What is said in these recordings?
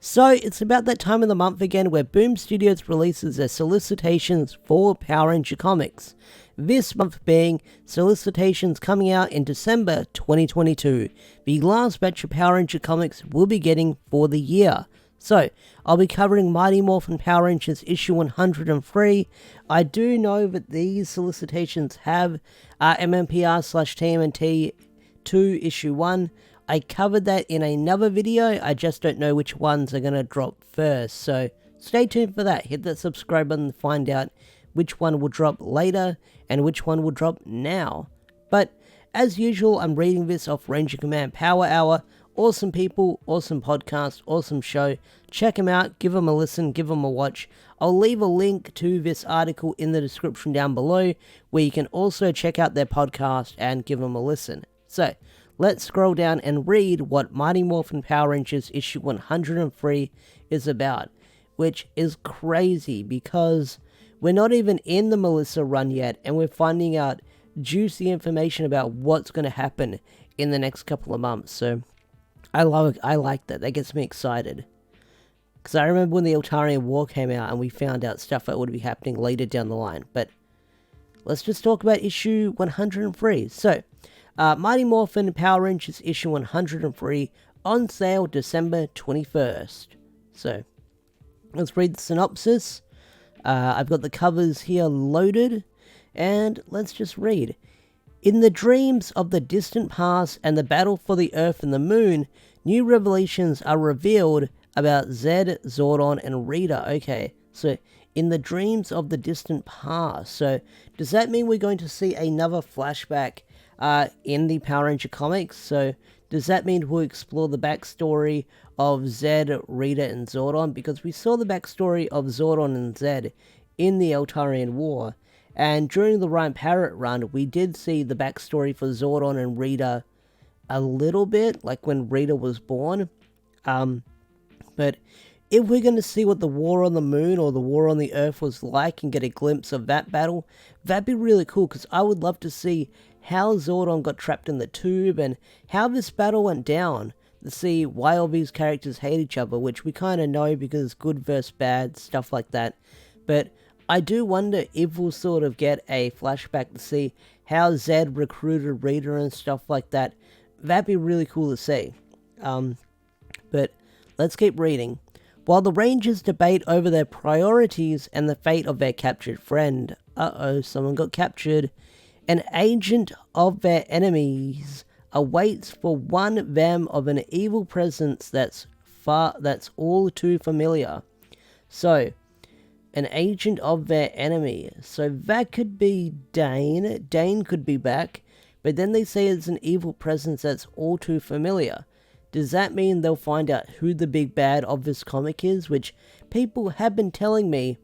So it's about that time of the month again where Boom Studios releases their solicitations for Power Ranger comics. This month being solicitations coming out in December 2022. The last batch of Power Ranger comics we'll be getting for the year. So, I'll be covering Mighty Morphin Power Rangers issue 103. I do know that these solicitations have MMPR/TMNT 2 issue 1. I covered that in another video, I just don't know which ones are going to drop first. So, stay tuned for that. Hit that subscribe button to find out which one will drop later and which one will drop now. But, as usual, I'm reading this off Ranger Command Power Hour. Awesome people, awesome podcast, awesome show. Check them out, give them a listen, give them a watch. I'll leave a link to this article in the description down below, where you can also check out their podcast and give them a listen. So, let's scroll down and read what Mighty Morphin Power Rangers issue 103 is about. Which is crazy, because we're not even in the Melissa run yet, and we're finding out juicy information about what's going to happen in the next couple of months. So, I like that. That gets me excited. Because I remember when the Eltarian War came out and we found out stuff that would be happening later down the line. But let's just talk about issue 103. So, Mighty Morphin Power Rangers issue 103 on sale December 21st. So, let's read the synopsis. I've got the covers here loaded. And let's just read. In the dreams of the distant past and the battle for the Earth and the Moon, new revelations are revealed about Zedd, Zordon, and Rita. Okay, so in the dreams of the distant past. So does that mean we're going to see another flashback in the Power Ranger comics? So does that mean we'll explore the backstory of Zedd, Rita, and Zordon? Because we saw the backstory of Zordon and Zedd in the Eltarian War. And during the Ryan Parrott run, we did see the backstory for Zordon and Rita a little bit, like when Rita was born. But if we're going to see what the War on the Moon or the War on the Earth was like and get a glimpse of that battle, that'd be really cool, because I would love to see how Zordon got trapped in the tube and how this battle went down, to see why all these characters hate each other, which we kind of know because good versus bad, stuff like that. But I do wonder if we'll sort of get a flashback to see how Zedd recruited Rita and stuff like that. That'd be really cool to see. But let's keep reading. While the Rangers debate over their priorities and the fate of their captured friend, someone got captured, an agent of their enemies awaits for one them of an evil presence that's all too familiar. So, an agent of their enemy. So that could be Dane. Dane could be back. But then they say it's an evil presence that's all too familiar. Does that mean they'll find out who the big bad of this comic is? Which people have been telling me.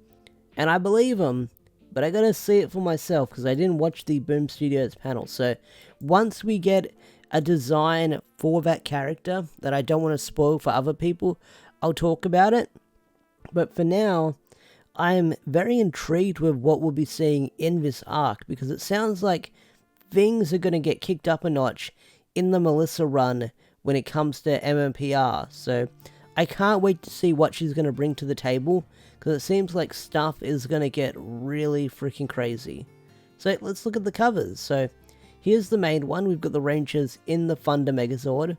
And I believe them. But I gotta see it for myself, because I didn't watch the Boom Studios panel. So once we get a design for that character that I don't want to spoil for other people, I'll talk about it. But for now, I'm very intrigued with what we'll be seeing in this arc, because it sounds like things are going to get kicked up a notch in the Melissa run when it comes to MMPR. So I can't wait to see what she's going to bring to the table, because it seems like stuff is going to get really freaking crazy. So let's look at the covers. So here's the main one. We've got the Rangers in the Thunder Megazord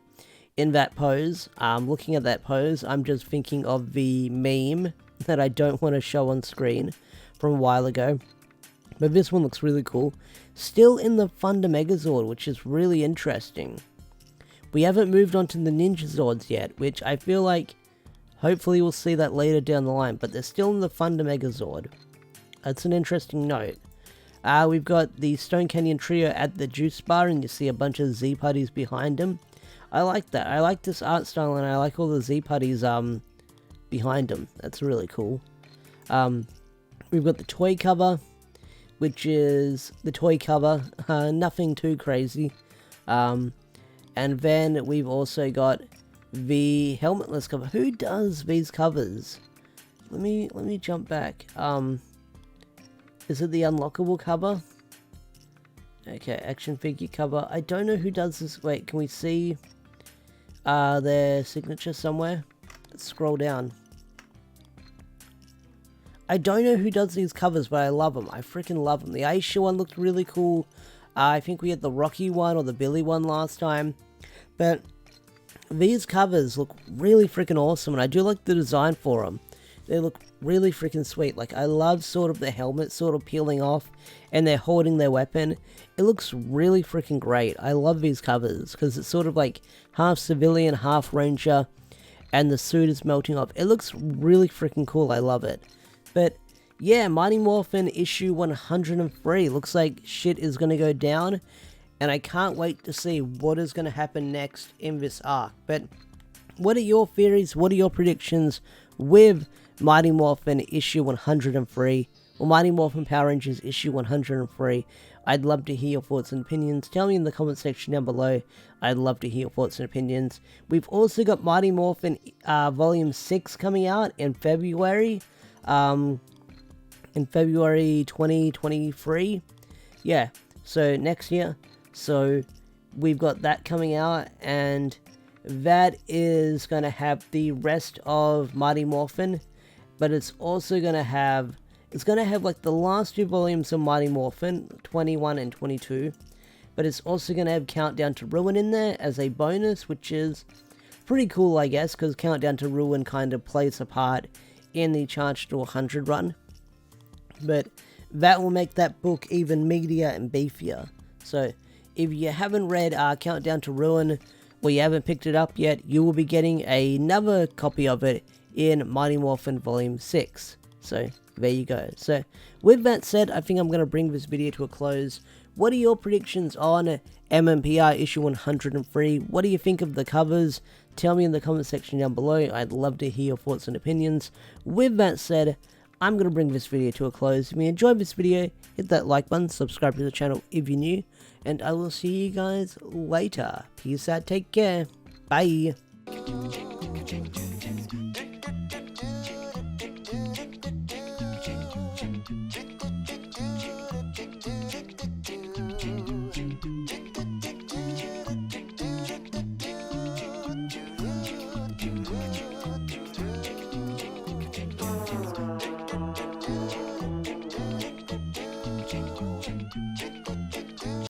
in that pose. Looking at that pose, I'm just thinking of the meme that I don't want to show on screen from a while ago. But this one looks really cool. Still in the Thunder Megazord, which is really interesting. We haven't moved on to the Ninja Zords yet, which I feel like hopefully we'll see that later down the line, but they're still in the Thunder Megazord. That's an interesting note. We've got the Stone Canyon Trio at the juice bar, and you see a bunch of Z-Putties behind them. I like that. I like this art style, and I like all the Z-Putties, behind them. That's really cool. We've got the toy cover, which is the toy cover. Nothing too crazy. And then we've also got the helmetless cover. Who does these covers? Let me jump back. Is it the unlockable cover? Okay, action figure cover. I don't know who does this. Wait, can we see their signature somewhere? let's scroll down. I don't know who does these covers, but I love them. I freaking love them. The Aisha one looked really cool. I think we had the Rocky one or the Billy one last time. But these covers look really freaking awesome, and I do like the design for them. They look really freaking sweet. Like, I love sort of the helmet sort of peeling off, and they're holding their weapon. It looks really freaking great. I love these covers, because it's sort of like half civilian, half ranger, and the suit is melting off. It looks really freaking cool. I love it. But yeah, Mighty Morphin issue 103. Looks like shit is going to go down, and I can't wait to see what is going to happen next in this arc. But what are your theories? What are your predictions with Mighty Morphin issue 103, or Mighty Morphin Power Rangers issue 103? I'd love to hear your thoughts and opinions. Tell me in the comment section down below. I'd love to hear your thoughts and opinions. We've also got Mighty Morphin Volume 6 coming out in February. In February 2023. Yeah, so next year. So we've got that coming out, and that is going to have the rest of Mighty Morphin, but it's also going to have, like the last two volumes of Mighty Morphin, 21 and 22, but it's also going to have Countdown to Ruin in there as a bonus, which is pretty cool, I guess, because Countdown to Ruin kind of plays a part in the Charge to 100 run. But that will make that book even meatier and beefier. So if you haven't read Countdown to Ruin, or you haven't picked it up yet, you will be getting another copy of it in Mighty Morphin Volume 6. So there you go. So with that said, I think I'm going to bring this video to a close. What are your predictions on MMPR issue 103? What do you think of the covers? Tell me in the comment section down below. I'd love to hear your thoughts and opinions. With that said, I'm going to bring this video to a close. If you enjoyed this video, hit that like button, subscribe to the channel if you're new, and I will see you guys later. Peace out, take care, bye.